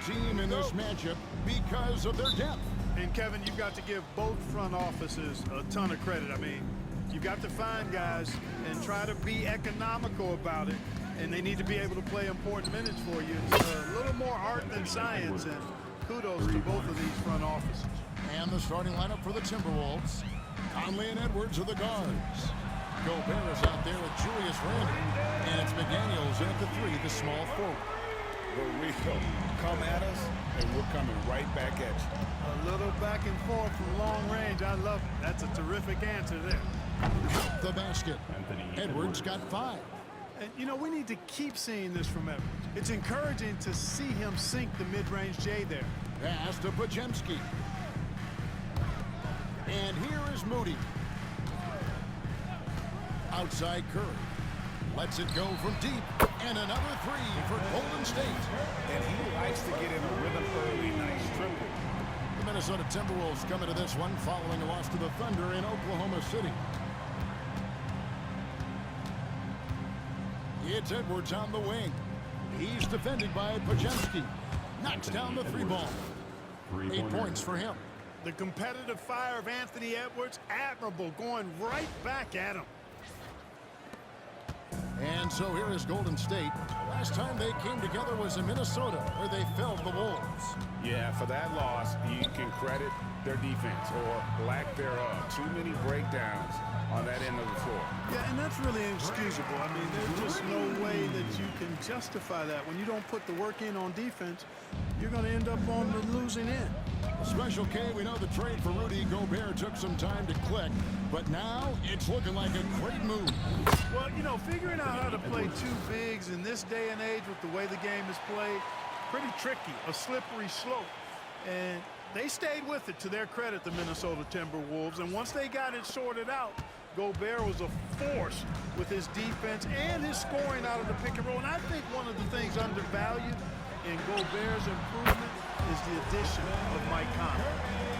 team in this matchup because of their depth. And Kevin, you've got to give both front offices a ton of credit. I mean, you've got to find guys and try to be economical about it, and they need to be able to play important minutes for you. It's a little more art than science, and kudos to both of these front offices. And the starting lineup for the Timberwolves. Conley and Edwards are the guards. Gobert is out there with Julius Randle. And it's McDaniels in at the 3, the small forward. But we come at us, and we're coming right back at you. A little back and forth from long range. I love it. That's a terrific answer there. The basket. Edwards got 5. And, you know, we need to keep seeing this from Edwards. It's encouraging to see him sink the mid-range J there. Pass to Podziemski. And here is Moody. Outside Curry. Lets it go from deep. And another 3 for Golden State. And he likes to get in a rhythm early. Nice triple. The Minnesota Timberwolves come into this one following a loss to the Thunder in Oklahoma City. It's Edwards on the wing. He's defended by Podziemski. Knocks down the 3-ball. 8 points for him. The competitive fire of Anthony Edwards, admirable, going right back at him. And so here is Golden State. Last time they came together was in Minnesota, where they felled the Wolves. Yeah, for that loss, you can credit their defense or lack thereof. Too many breakdowns on that end of the floor. Yeah, and that's really inexcusable. I mean, there's just no way that you can justify that. When you don't put the work in on defense, you're going to end up on the losing end. Special K, we know the trade for Rudy Gobert took some time to click, but now it's looking like a great move. Well, you know, figuring out how to play 2 bigs in this day and age with the way the game is played, pretty tricky, a slippery slope. And they stayed with it, to their credit, the Minnesota Timberwolves. And once they got it sorted out, Gobert was a force with his defense and his scoring out of the pick and roll. And I think one of the things undervalued in Gobert's improvement is the addition of Mike Conley.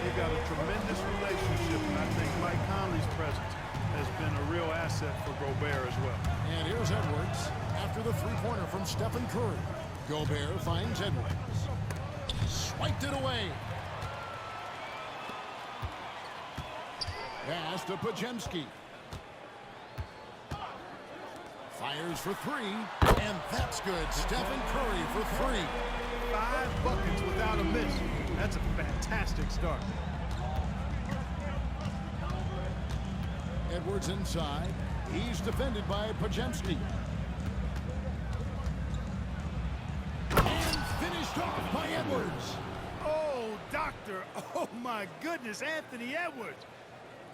They've got a tremendous relationship, and I think Mike Conley's presence has been a real asset for Gobert as well. And here's Edwards after the 3-pointer from Stephen Curry. Gobert finds Edwards. Swiped it away. Pass to Podziemski. Fires for 3, and that's good. Stephen Curry for 3. 5 buckets without a miss. That's a fantastic start. Edwards inside. He's defended by Podziemski. And finished off by Edwards. Oh, doctor. Oh, my goodness. Anthony Edwards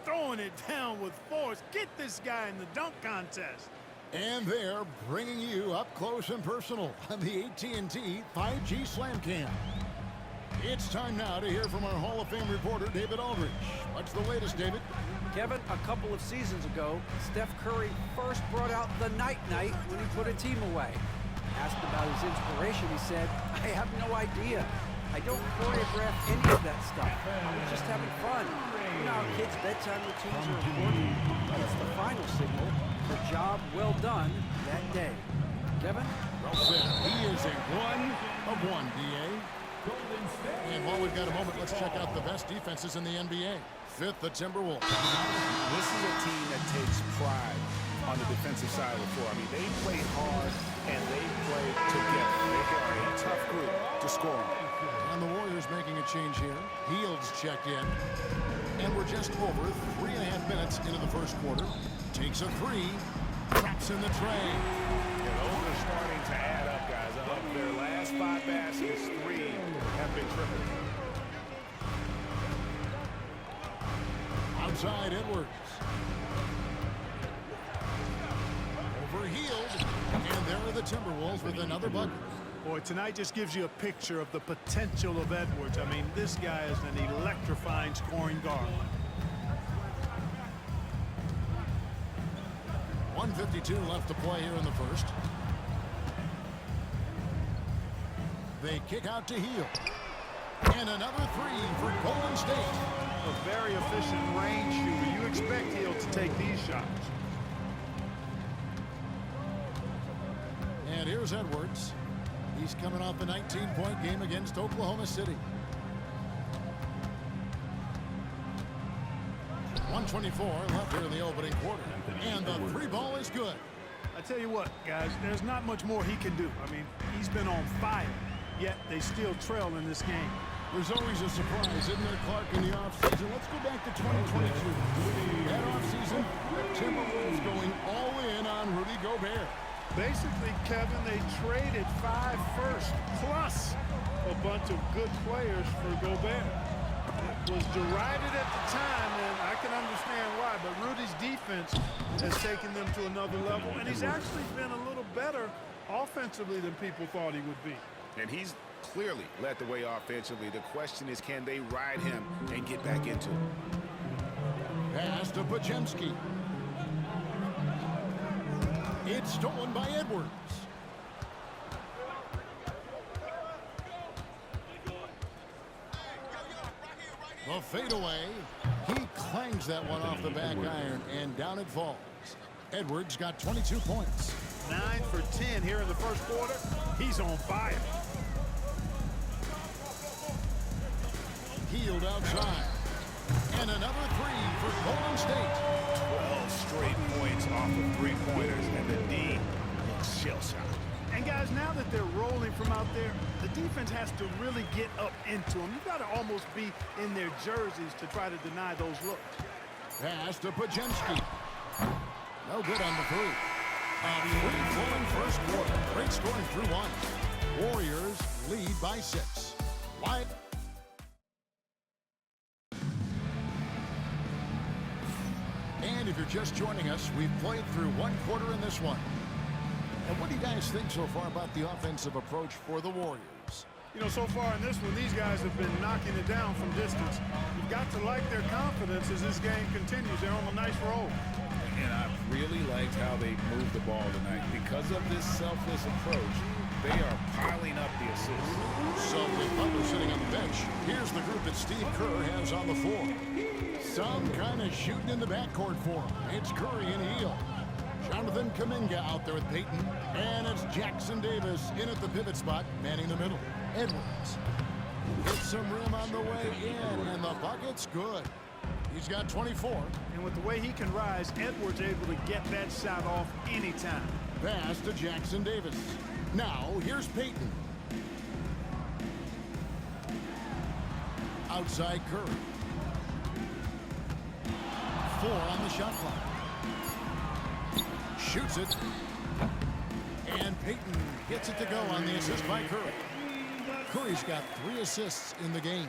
throwing it down with force. Get this guy in the dunk contest. And they're bringing you up close and personal on the AT&T 5G Slam Cam. It's time now to hear from our Hall of Fame reporter, David Aldridge. What's the latest, David? Kevin, a couple of seasons ago, Steph Curry first brought out the night-night when he put a team away. Asked about his inspiration, he said, "I have no idea. I don't choreograph any of that stuff. I was just having fun." You know how kids' bedtime routines are important? It's the final signal for job well done that day. Kevin? Well said. He is a 1 of 1, D.A. And while we've got a moment, let's check out the best defenses in the NBA. 5th, the Timberwolves. This is a team that takes pride on the defensive side of the floor. I mean, they play hard and they play together. They are a tough group to score on. And the Warriors making a change here. Hields checked in. And we're just over 3.5 minutes into the first quarter. Takes a 3. Drops in the tray. Yeah, those are starting to add up, guys. Of their last 5 baskets, 3 have been tripled. Outside Edwards. Overhealed. And there are the Timberwolves with another bucket. Boy, tonight just gives you a picture of the potential of Edwards. I mean, this guy is an electrifying scoring guard. 1:52 left to play here in the first. They kick out to Hield. And another 3 for Golden State. A very efficient range shooter. You expect Hield to take these shots. And here's Edwards. He's coming off a 19-point game against Oklahoma City. 1:24 left here in the opening quarter. And the three ball is good. I tell you what, guys, there's not much more he can do. I mean, he's been on fire, yet they still trail in this game. There's always a surprise, isn't there, Clark, in the offseason? Let's go back to 2022. That offseason, the Timberwolves going all in on Rudy Gobert. Basically, Kevin, they traded 5 firsts plus a bunch of good players for Gobert. It was derided at the time, and I can understand why, but Rudy's defense has taken them to another level, and he's actually been a little better offensively than people thought he would be. And he's clearly led the way offensively. The question is, can they ride him and get back into it? Pass to Podziemski. It's stolen by Edwards. The fadeaway. He clangs that one off the back iron, and down it falls. Edwards got 22 points. 9 for 10 here in the first quarter. He's on fire. Healed outside. And another three for Golden State. 12 straight points off of three-pointers, and the D looks shell-shocked. And guys, now that they're rolling from out there, the defense has to really get up into them. You've got to almost be in their jerseys to try to deny those looks. Pass to Podziemski. No good on the three. A free-flowing first quarter. Great scoring through one. Warriors lead by 6. Wyatt. And if you're just joining us, we've played through one quarter in this one. And what do you guys think so far about the offensive approach for the Warriors? You know, so far in this one, these guys have been knocking it down from distance. You've got to like their confidence as this game continues. They're on a nice roll. And I really liked how they moved the ball tonight. Because of this selfless approach, they are piling up the assists. So with Butler sitting on the bench, here's the group that Steve Kerr has on the floor. Some kind of shooting in the backcourt for him. It's Curry and Hield. Jonathan Kuminga out there with Payton. And it's Jackson Davis in at the pivot spot, manning the middle. Edwards hits some rim on the way in, and the bucket's good. He's got 24. And with the way he can rise, Edwards able to get that shot off anytime. Pass to Jackson Davis. Now, here's Payton. Outside Curry. 4 on the shot clock. Shoots it. And Payton gets it to go on the assist by Curry. Curry's got 3 assists in the game.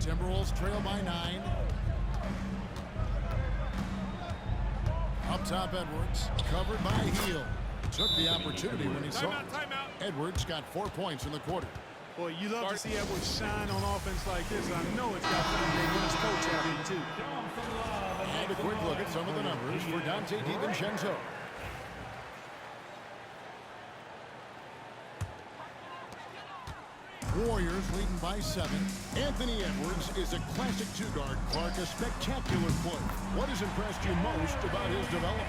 Timberwolves trail by 9. Up top, Edwards. Covered by Hield. Took the opportunity when he saw it. Edwards got 4 points in the quarter. Boy, you love to see Edwards shine on offense like this. I know it's got something to do with his coach out here, too. And a quick look at some of the numbers for Dante DiVincenzo. Warriors leading by 7. Anthony Edwards is a classic two-guard. Clark, a spectacular player. What has impressed you most about his development?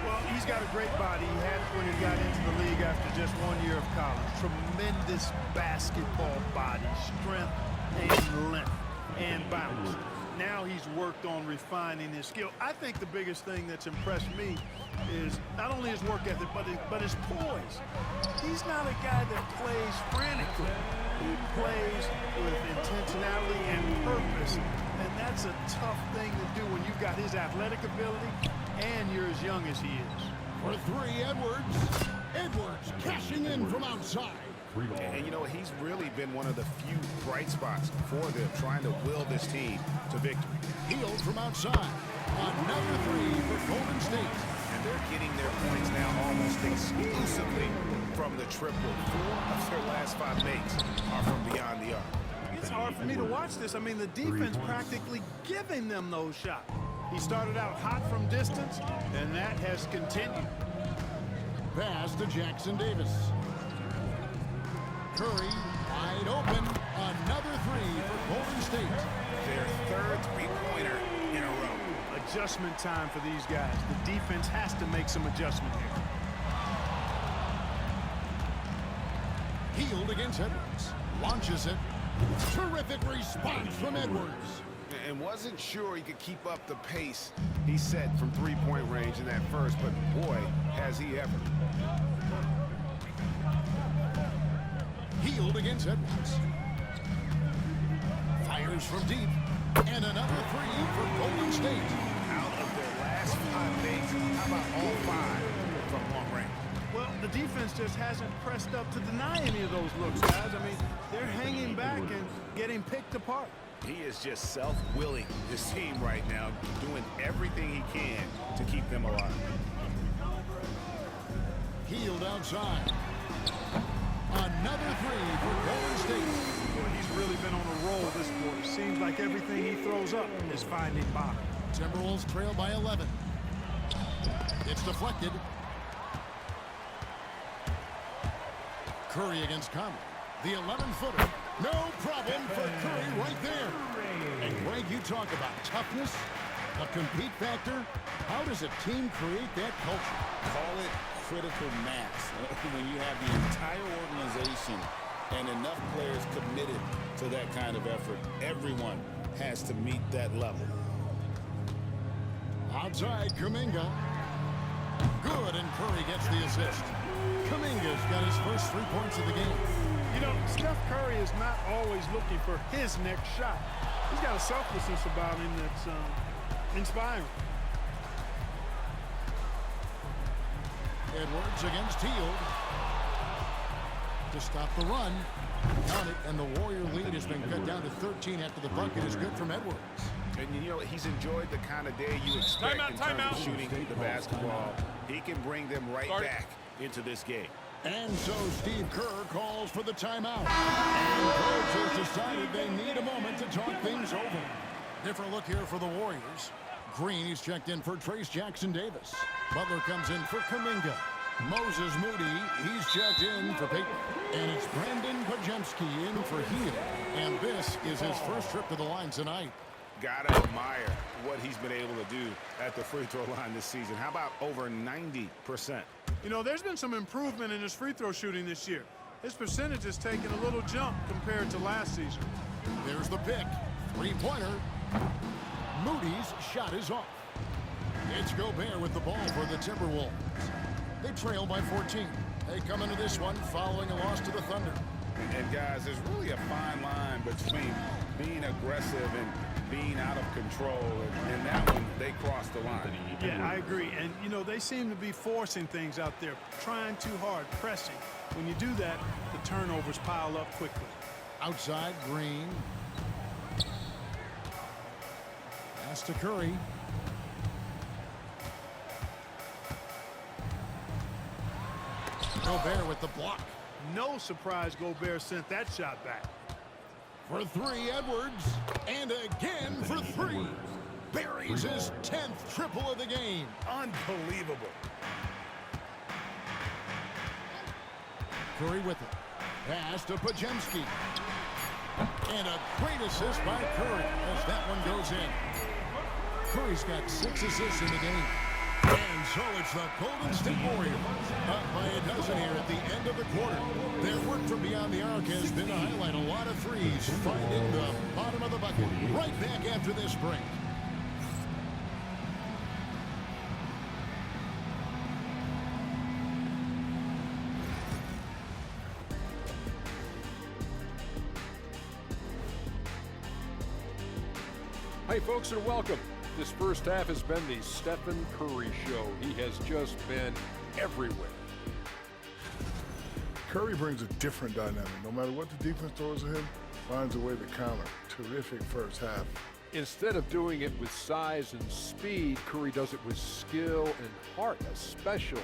Well, he's got a great body. He had it when he got into the league after just 1 year of college. Tremendous basketball body, strength and length and bounce. Now he's worked on refining his skill. I think the biggest thing that's impressed me is not only his work ethic, but his poise. He's not a guy that plays frantically. He plays with intentionality and purpose, and that's a tough thing to do when you've got his athletic ability and you're as young as he is. For 3, Edwards. Edwards cashing in from outside. And you know, he's really been one of the few bright spots for them, trying to will this team to victory. Hield from outside. Another 3 for Golden State. And they're getting their points now almost exclusively from the triple. 4 of their last 5 makes are from beyond the arc. It's hard for me to watch this. I mean, the defense practically giving them those shots. He started out hot from distance, and that has continued. Pass to Jackson Davis. Curry wide open. Another 3 for Golden State. Their 3rd three-pointer in a row. Adjustment time for these guys. The defense has to make some adjustment here. Healed against Edwards. Launches it. Terrific response from Edwards. And wasn't sure he could keep up the pace he set from three-point range in that first, but boy, has he ever. Healed against Edwards. Fires from deep. And another three for Golden State. Out of their last 5 days, how about all 5 from long range? Well, the defense just hasn't pressed up to deny any of those looks, guys. I mean, they're hanging back and getting picked apart. He is just self-willing, this team right now, doing everything he can to keep them alive. Healed outside. Another three for Golden State. Boy, he's really been on a roll this quarter. Seems like everything he throws up is finding bottom. Timberwolves trail by 11. It's deflected. Curry against Conley. The 11-footer. No problem for Curry right there. And Greg, you talk about toughness, a compete factor. How does a team create that culture? Call it critical mass. When you have the entire organization and enough players committed to that kind of effort, everyone has to meet that level. Outside, Kuminga. Good, and Curry gets the assist. Kuminga's got his first 3 points of the game. You know, Steph Curry is not always looking for his next shot. He's got a selflessness about him that's inspiring. Edwards against Hield. To stop the run. Count it, and the Warrior lead has been cut down to 13 after the bucket is good from Edwards. And you know, he's enjoyed the kind of day you expect in terms of shooting the basketball. He can bring them right back into this game. And so Steve Kerr calls for the timeout. And Coach has decided they need a moment to talk things over. Different look here for the Warriors. Green, he's checked in for Trace Jackson-Davis. Butler comes in for Kuminga. Moses Moody, he's checked in for Peyton. And it's Brandon Pajemski in for Hield. And this is his first trip to the line tonight. Gotta admire what he's been able to do at the free throw line this season. How about over 90%? You know, there's been some improvement in his free throw shooting this year. His percentage has taken a little jump compared to last season. There's the pick. Three-pointer. Moody's shot is off. It's Gobert with the ball for the Timberwolves. They trail by 14. They come into this one following a loss to the Thunder. And guys, there's really a fine line between being aggressive and being out of control. And that one, they crossed the line. Yeah, I agree. And, you know, they seem to be forcing things out there, trying too hard, pressing. When you do that, the turnovers pile up quickly. Outside, Green. Pass to Curry. Gobert with the block. No surprise Gobert sent that shot back. For three, Edwards. And again for three. Buries his 10th triple of the game. Unbelievable. Curry with it. Pass to Pajemski. And a great assist by Curry as that one goes in. Curry's got 6 assists in the game. And so it's the Golden State Warriors up by a dozen here at the end of the quarter. Their work from beyond the arc has been to highlight a lot of threes, finding the bottom of the bucket. Right back after this break. Hey folks, and welcome. This first half has been the Stephen Curry show. He has just been everywhere. Curry brings a different dynamic. No matter what the defense throws at him, finds a way to counter. Terrific first half. Instead of doing it with size and speed, Curry does it with skill and heart, a special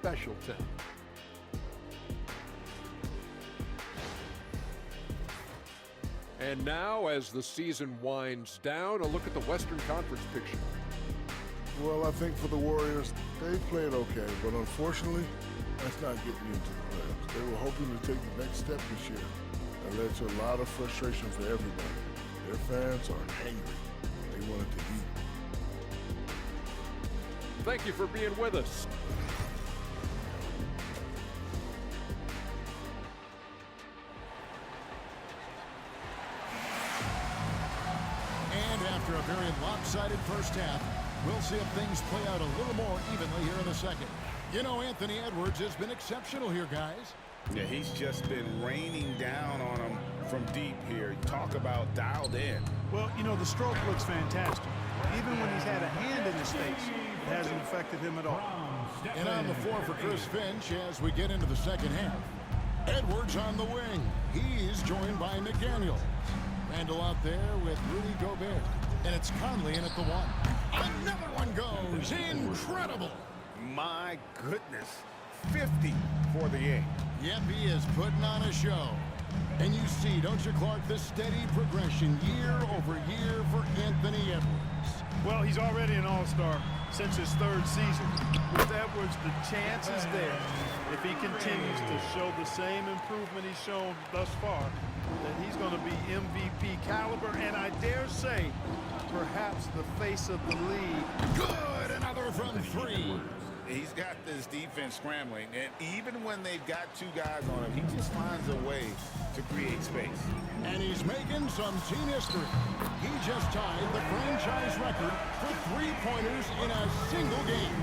talent. And now, as the season winds down, a look at the Western Conference picture. Well, I think for the Warriors, they played okay, but unfortunately, that's not getting you into the playoffs. They were hoping to take the next step this year. That led to a lot of frustration for everybody. Their fans are angry. They want it to eat. Thank you for being with us. after a very lopsided first half. We'll see if things play out a little more evenly here in the second. You know, Anthony Edwards has been exceptional here, guys. Yeah, he's just been raining down on them from deep here. Talk about dialed in. Well, you know, the stroke looks fantastic. Even when he's had a hand in his face, it hasn't affected him at all. And on the floor for Chris Finch as we get into the second half. Edwards on the wing. He's joined by McDaniels. Randall out there with Rudy Gobert. And it's Conley in at the one. Another one goes. Incredible. My goodness. 50 for the game. Yep, he is putting on a show. And you see, don't you, Clark, the steady progression year over year for Anthony Edwards. Well, he's already an all-star since his third season. With Edwards, the chance is there, if he continues to show the same improvement he's shown thus far, that he's going to be MVP caliber, and I dare say, perhaps the face of the league. Good, another from three. He's got this defense scrambling, and even when they've got two guys on him, he just finds a way to create space. And he's making some team history. He just tied the franchise record for three-pointers in a single game.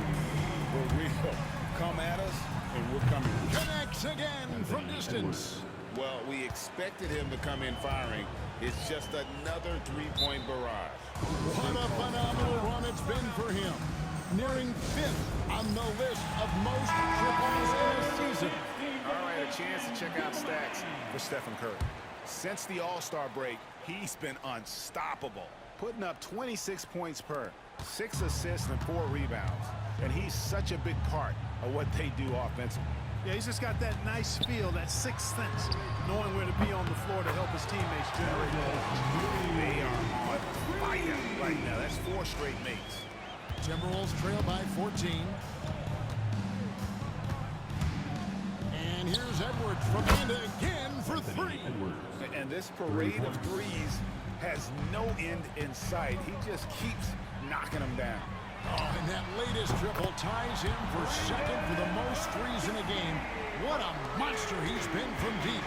For real. Come at us, and we're coming. Connects again from distance. Well, we expected him to come in firing. It's just another three-point barrage. What a phenomenal run it's been for him. Nearing fifth on the list of most triples in a season. All right, a chance to check out stats for Stephen Curry. Since the All-Star break, he's been unstoppable, putting up 26 points per, 6 assists and 4 rebounds. And he's such a big part of what they do offensively. Yeah, he's just got that nice feel, that sixth sense, knowing where to be on the floor to help his teammates generate goals. They are on fire right now. That's 4 straight mates. Timberwolves trail by 14. And here's Edwards from and again for three. And this parade of threes has no end in sight. He just keeps knocking them down. Oh, and that latest triple ties him for second for the most threes in a game. What a monster he's been from deep.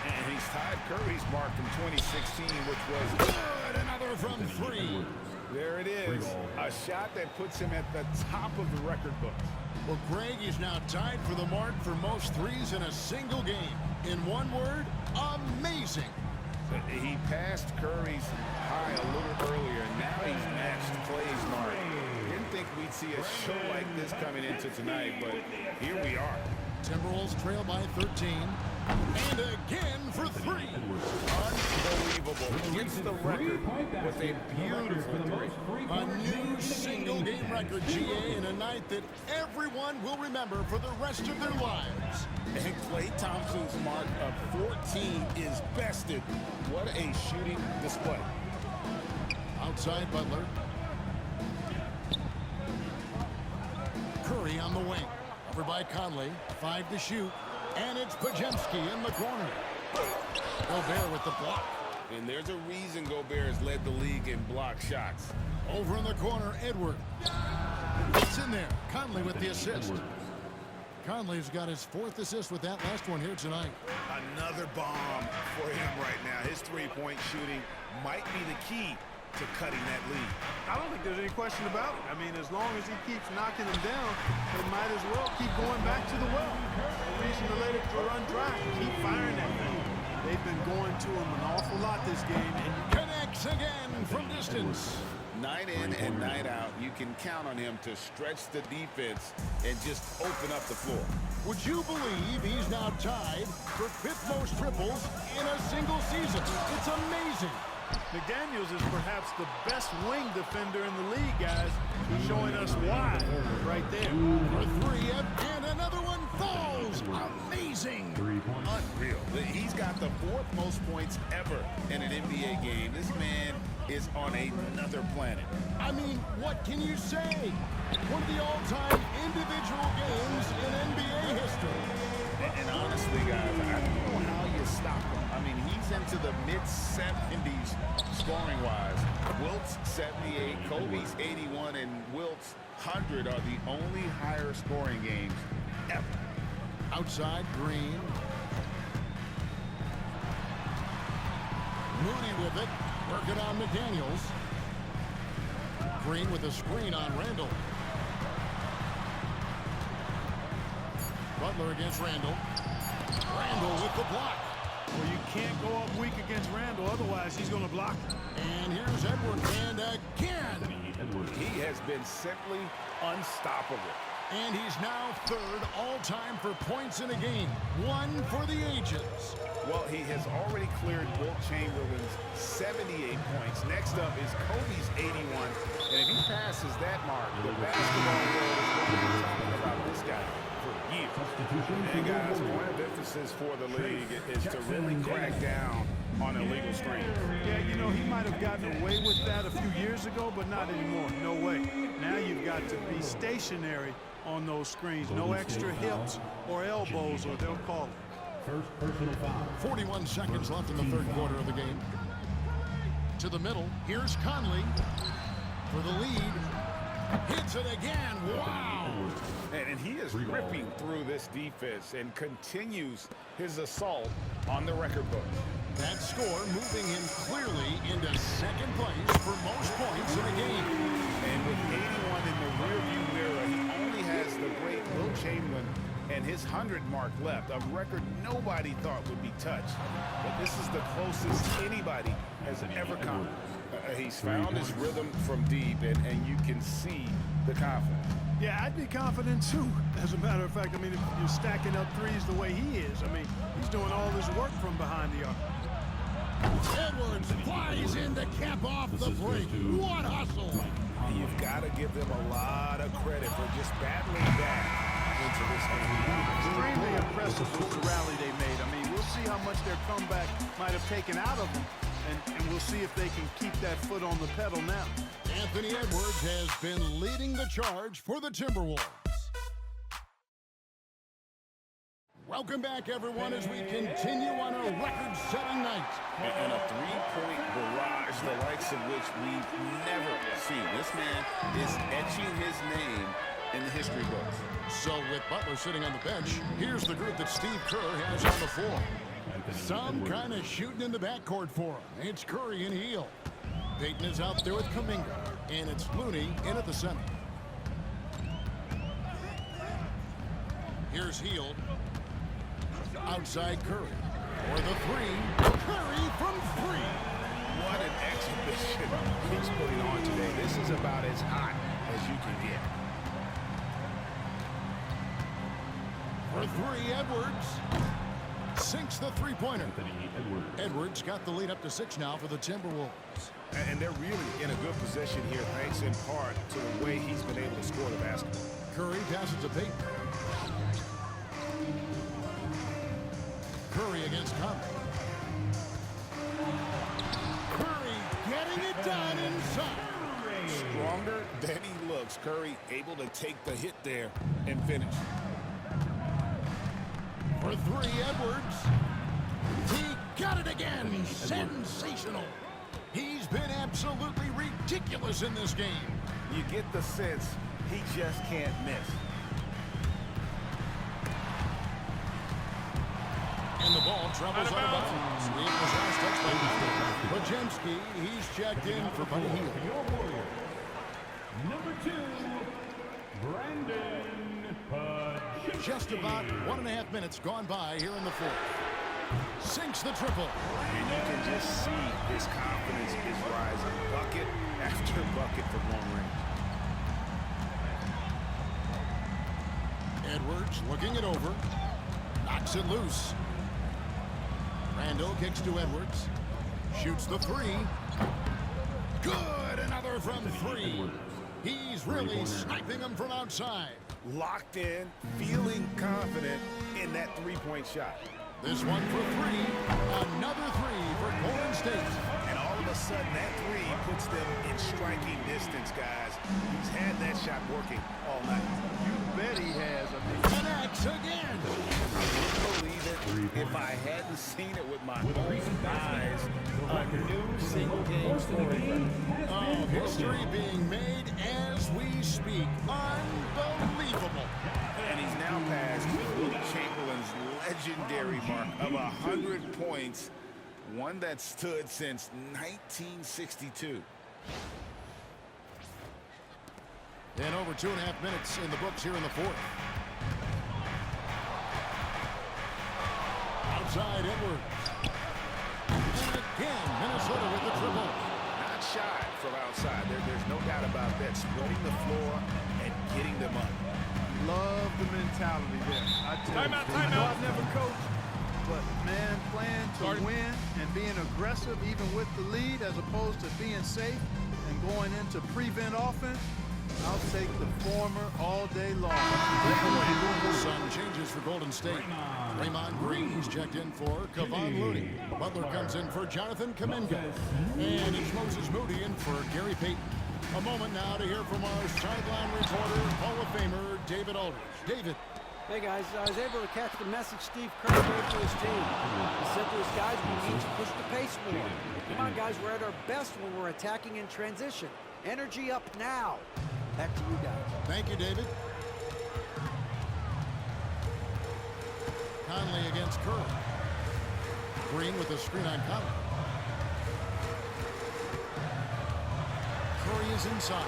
And he's tied Curry's mark from 2016, which was good. Another from three. There it is. A shot that puts him at the top of the record books. Well, Greg is now tied for the mark for most threes in a single game. In one word, amazing. He passed Curry's high a little earlier, and now he's matched Clay's mark. Didn't think we'd see a show like this coming into tonight, but here we are. Timberwolves trail by 13. And again for three. Unbelievable. Gets the record with a beautiful three. A new single-game record, GA, in a night that everyone will remember for the rest of their lives. And Klay Thompson's mark of 14 is bested. What a shooting display. Outside Butler. Curry on the wing. Over by Conley. 5 to shoot. And it's Podziemski in the corner. Gobert with the block. And there's a reason Gobert has led the league in block shots. Over in the corner, Edwards. It's in there. Conley with the assist. Conley's got his 4th assist with that last one here tonight. Another bomb for him right now. His three-point shooting might be the key to cutting that lead. I don't think there's any question about it. I mean, as long as he keeps knocking them down, they might as well keep going back to the well. No reason to let it run dry. Keep firing that thing. They've been going to him an awful lot this game. And connects again from distance. Night in and night out, you can count on him to stretch the defense and just open up the floor. Would you believe he's now tied for 5th most triples in a single season? It's amazing. McDaniels is perhaps the best wing defender in the league, guys. He's showing us why right there. For three, and another one falls. Amazing. Unreal. He's got the 4th most points ever in an NBA game. This man is on another planet. I mean, what can you say? One of the all-time individual games in NBA history. And honestly, guys, I don't know how you stop him. I mean, he's into the mid-70s scoring-wise. Wilt's 78, Kobe's 81, and Wilt's 100 are the only higher scoring games ever. Outside, Green. Moody with it. Working on McDaniels. Green with a screen on Randall. Butler against Randall. Randall with the block. Well, you can't go up weak against Randall, otherwise he's going to block it. And here's Edwards, and again. He has been simply unstoppable. And he's now third all-time for points in a game. One for the ages. Well, he has already cleared Wilt Chamberlain's 78 points. Next up is Kobe's 81. And if he passes that mark, the basketball world is going to be talking about this guy for years. And guys, point of emphasis for the league is to really crack down on illegal screens. Yeah, you know, he might have gotten away with that a few years ago, but not anymore. No way. Now you've got to be stationary on those screens. No extra hips or elbows, or they'll call it. First personal foul. 41 seconds left in the third quarter of the game. To the middle. Here's Conley for the lead. Hits it again. Wow. And he is ripping through this defense and continues his assault on the record books. That score moving him clearly into second place for most points in a game. And with 81 in the rearview mirror, he only has the great Wilt Chamberlain and his 100 mark left, a record nobody thought would be touched. But this is the closest anybody has ever come. He's found his rhythm from deep, and you can see the confidence. Yeah, I'd be confident too. As a matter of fact, I mean, if you're stacking up threes the way he is, I mean, he's doing all this work from behind the arc. Edwards flies in to cap off the break. What hustle! You've got to give them a lot of credit for just battling back into this game. Extremely impressive with the rally they made. I mean, we'll see how much their comeback might have taken out of them, and we'll see if they can keep that foot on the pedal now. Anthony Edwards has been leading the charge for the Timberwolves. Welcome back, everyone, as we continue on a record-setting night. And a three-point barrage, the likes of which we've never seen. This man is etching his name in the history books. So with Butler sitting on the bench, here's the group that Steve Kerr has on the floor. Some kind of shooting in the backcourt for him. It's Curry and Hield. Payton is out there with Kuminga, and it's Looney in at the center. Here's Hield. Outside Curry. For the three. Curry from three. What an exhibition he's putting on today. This is about as hot as you can get. For three, Edwards. Sinks the three-pointer. Edwards got the lead up to 6 now for the Timberwolves. And they're really in a good position here, thanks in part to the way he's been able to score the basketball. Curry passes to Payton. Curry against Conley. Curry getting it done inside. Stronger than he looks. Curry able to take the hit there and finish. For three, Edwards. He got it again. Sensational. He's been absolutely ridiculous in this game. You get the sense he just can't miss. And the ball travels out of bounds. It was last touched by Podziemski. He's checked in for Buddy Hield. Your Warrior, number 2, Brandon Podziemski. Just about 1.5 minutes gone by here in the fourth. Sinks the triple. And you can just see his confidence is rising. Bucket after bucket from long range. Edwards looking it over. Knocks it loose. Randall kicks to Edwards. Shoots the three. Good! Another from three. He's really sniping them from outside. Locked in, feeling confident in that three-point shot. This one for three. Another three for Golden State. And all of a sudden, that three puts them in striking distance, guys. He's had that shot working all night. You bet he has. I mean, Connects again. I wouldn't believe it if I hadn't seen it with my own eyes. A new single-game scoring. Oh, history being made as we speak. Unbelievable. And he's now passed Wilt Chamberlain's legendary mark of 100 points, one that stood since 1962. And over 2.5 minutes in the books here in the fourth. Outside Edwards. And again, Minnesota with the triple. Not shy from outside. There's no doubt about that. Spreading the floor and getting them up. Love the mentality there. I tell you, I know I've never coached, but man, playing to win and being aggressive even with the lead as opposed to being safe and going into prevent offense, I'll take the former all day long. Some changes for Golden State. Draymond Green's checked in for Kevon Looney. Butler comes in for Jonathan Kuminga. And it's Moses Moody in for Gary Payton. A moment now to hear from our sideline reporter, Hall of Famer David Aldridge. David. Hey guys, I was able to catch the message Steve Kerr gave to his team. He said to his guys, we need to push the pace more. Come on guys, we're at our best when we're attacking in transition. Energy up now. Back to you guys. Thank you, David. Conley against Curry. Green with a screen on Conley. Curry is inside.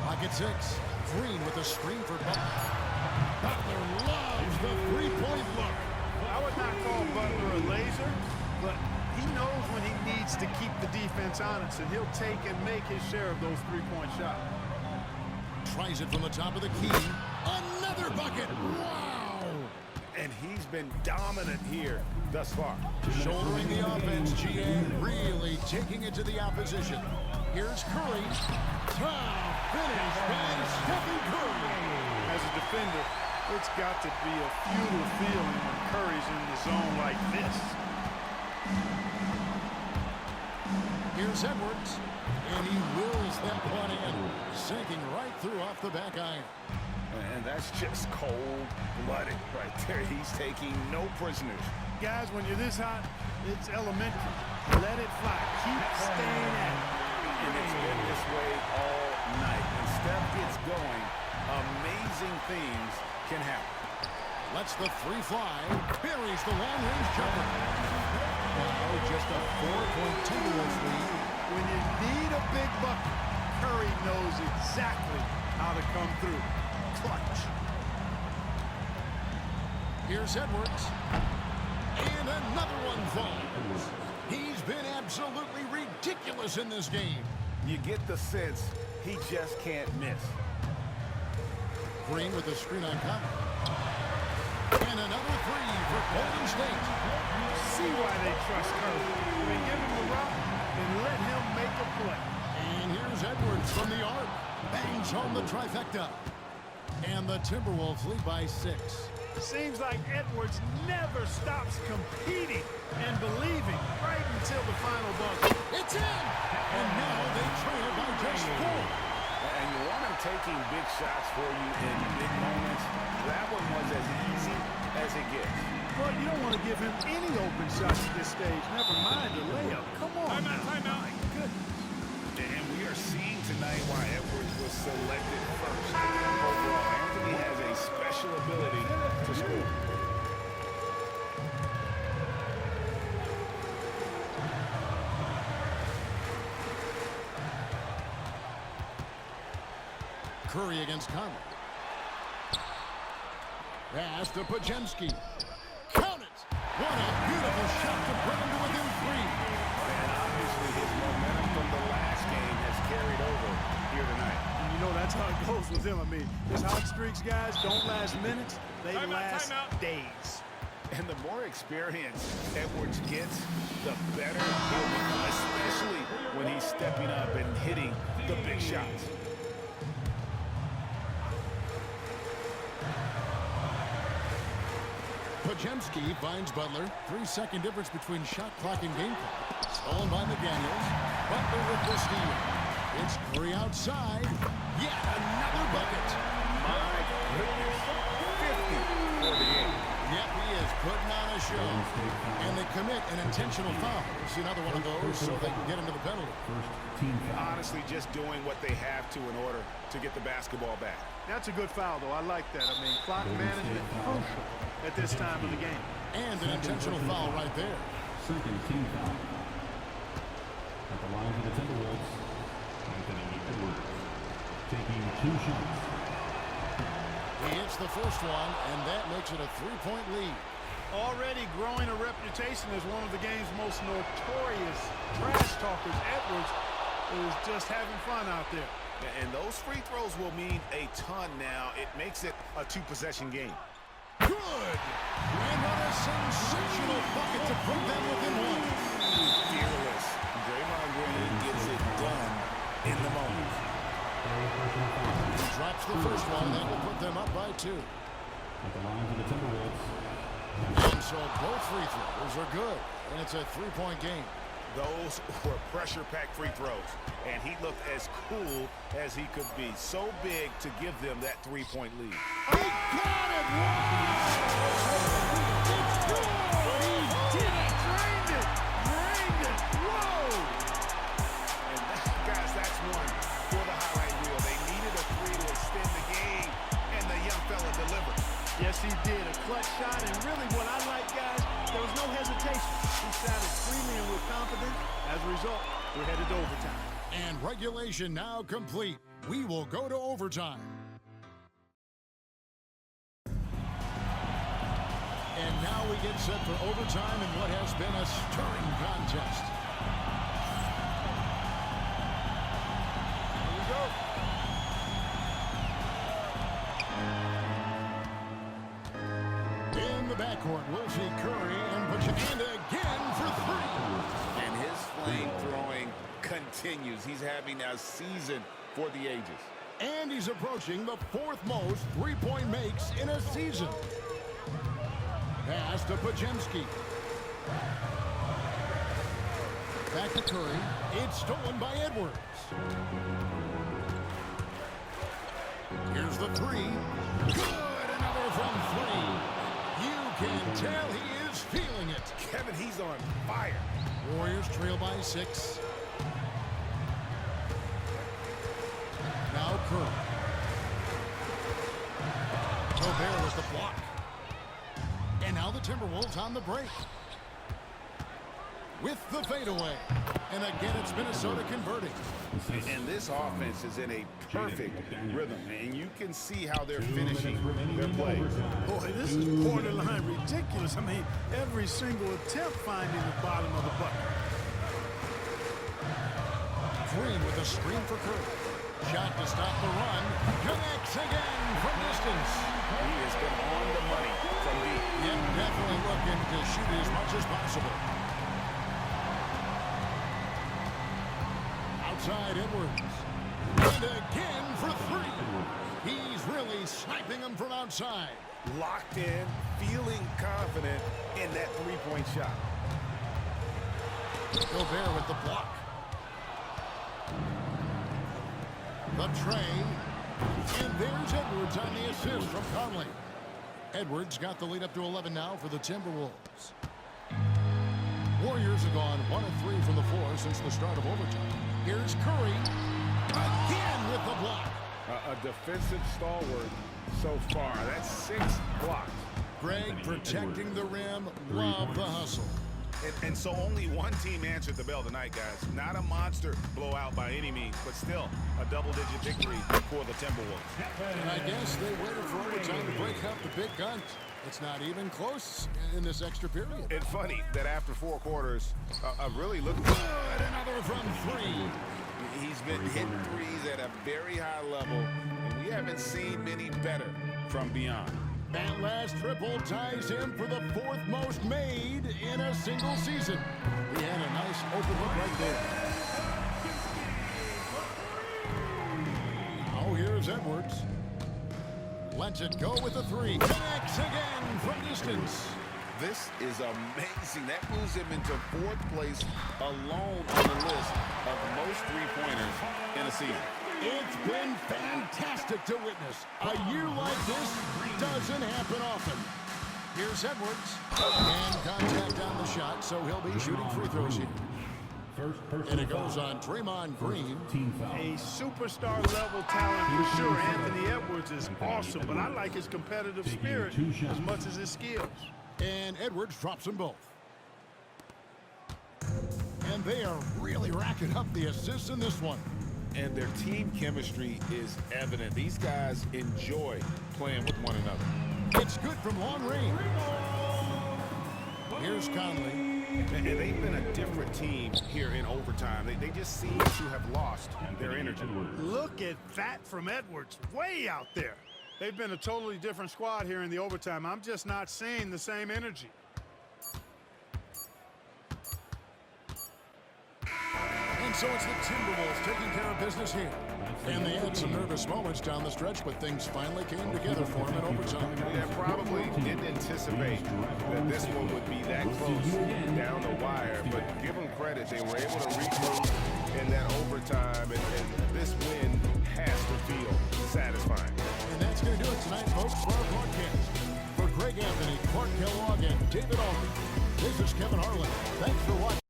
Clock at 6. Green with a screen for Butler. Butler loves the three-point look. I would not call Butler a laser, but he knows when he needs to keep the defense honest, and he'll take and make his share of those three-point shots. Tries it from the top of the key. Another bucket. Wow. And he's been dominant here thus far. Shouldering the offense, GA really taking it to the opposition. Here's Curry. Top finish by Stephen Curry. As a defender, it's got to be a futile feeling when Curry's in the zone like this. Here's Edwards. And he wills that one in, sinking right through off the back iron. And that's just cold-blooded right there. He's taking no prisoners. Guys, when you're this hot, it's elementary. Let it fly. Keep staying at it. And it's been this way all night. When Steph gets going, amazing things can happen. Lets the three fly. Buries the long-range jumper. Now just a 4-point Timberwolves lead. When you need a big bucket, Curry knows exactly how to come through. Clutch. Here's Edwards. And another one falls. He's been absolutely ridiculous in this game. You get the sense he just can't miss. Green with the screen on Conley. And another three for Golden State. See why they trust Curry. They give him the rock and let him make a play. And here's Edwards from the arc. Bangs home the trifecta. And the Timberwolves lead by 6. Seems like Edwards never stops competing and believing right until the final buzzer. It's in! And now they trail by just 4. And you want him taking big shots for you in big moments. That one was as easy as it gets. Well, you don't want to give him any open shots at this stage. Never mind the layup. Come on. Timeout. My goodness. And we are seeing tonight why Edwards was selected first. Overall, Anthony has a special ability to score. Curry against Conley. Pass to Podziemski. Count it! What a beautiful shot to bring him to within 3. And obviously his momentum from the last game has carried over here tonight. And you know that's how it goes with him. I mean, his hot streaks, guys, don't last minutes. They last days. And the more experience Edwards gets, the better he'll become, especially when he's stepping up and hitting the big shots. Podziemski finds Butler. 3-second difference between shot clock and game clock. Stolen by McDaniels. Butler with the steal. It's Curry outside. Yet another bucket. My goodness. 50 for the game. Yep, he is putting on a show. And they commit an intentional foul. It's another one of those so they can get into the penalty. Honestly, just doing what they have to in order to get the basketball back. That's a good foul, though. I like that. I mean, clock management crucial at this time of the game. And an intentional foul right there. Second team foul. At the line for the Timberwolves, Anthony Edwards. taking 2 shots. He hits the first one, and that makes it a 3-point lead. Already growing a reputation as one of the game's most notorious trash talkers, Edwards is just having fun out there. And those free throws will mean a ton now. It makes it a 2-possession game. Good! And what a sensational bucket to put them within one. Fearless. Draymond Green gets it done in the moment. He drops the first one, that will put them up by 2. At the line for the Timberwolves. And so both free throws are good, and it's a 3-point game. Those were pressure-packed free throws, and he looked as cool as he could be. So big to give them that 3-point lead. He got it! It's good! He did it! Drained it! Drained it! Whoa! And guys, that's one for the highlight reel. They needed a 3 to extend the game, and the young fella delivered. Yes, he did. A clutch shot, and really what I like, guys, there was no hesitation. He shot it freely and with confidence. As a result, we're headed to overtime. And regulation now complete. We will go to overtime. And now we get set for overtime in what has been a stirring contest. Here we go. In the backcourt, we'll see Curry and Pachanda again for 3. And his flame throwing continues. He's having a season for the ages. And he's approaching the 4th most 3-point makes in a season. Pass to Pajemski. Back to Curry. It's stolen by Edwards. Here's the 3. Good, another from 3. You can tell he is feeling it. Kevin, he's on fire. Warriors trail by 6. Now Curry. Gobert with the block. And now the Timberwolves on the break. With the fadeaway. And again, it's Minnesota converting. And this offense is in a perfect rhythm, and you can see how they're finishing their play. Boy, this is borderline ridiculous. I mean, every single attempt finding the bottom of the bucket. Green with a screen for Curry. Shot to stop the run. Connects again from distance. He has been on the money from deep. Yep, definitely looking to shoot as much as possible. Outside Edwards. And again for 3. He's really sniping them from outside. Locked in, feeling confident in that 3-point shot. Gobert with the block. The train. And there's Edwards on the assist from Conley. Edwards got the lead up to 11 now for the Timberwolves. Warriors have gone 1 of 3 from the floor since the start of overtime. Here's Curry. Again with the block. A defensive stalwart so far. That's 6 blocks. Greg protecting the rim. Love the hustle. And so only one team answered the bell tonight, guys. Not a monster blowout by any means, but still a double-digit victory for the Timberwolves. And I guess they waited for overtime to break out the big guns. It's not even close in this extra period. It's funny that after 4 quarters, really looking good. Another from 3. He's been hitting threes at a very high level, and we haven't seen many better from beyond. That last triple ties him for the 4th most made in a single season. He had a nice open look right there. Now here's Edwards. Lets it go with the 3. Connects again from distance. This is amazing. That moves him into 4th place alone on the list of most 3-pointers in a season. It's been fantastic to witness. A year like this doesn't happen often. Here's Edwards. And contact on the shot, so he'll be shooting free throws here. And it goes on Draymond Green. A superstar level talent for sure. Anthony Edwards is awesome, but I like his competitive spirit as much as his skills. And Edwards drops them both. And they are really racking up the assists in this one. and their team chemistry is evident. These guys enjoy playing with one another. It's good from long range. Here's Conley. And they've been a different team here in overtime. They just seem to have lost their energy. Look at that from Edwards, way out there. They've been a totally different squad here in the overtime. I'm just not seeing the same energy. And so it's the Timberwolves taking care of business here. And they had some nervous moments down the stretch, but things finally came together for them in overtime. Yeah, probably didn't anticipate that this one would be that close down the wire, but give them credit. They were able to regroup in that overtime, and this win has to feel satisfying. And that's going to do it tonight, folks, for our broadcast. For Greg Anthony, Clark Kellogg, and David Aldridge, this is Kevin Harlan. Thanks for watching.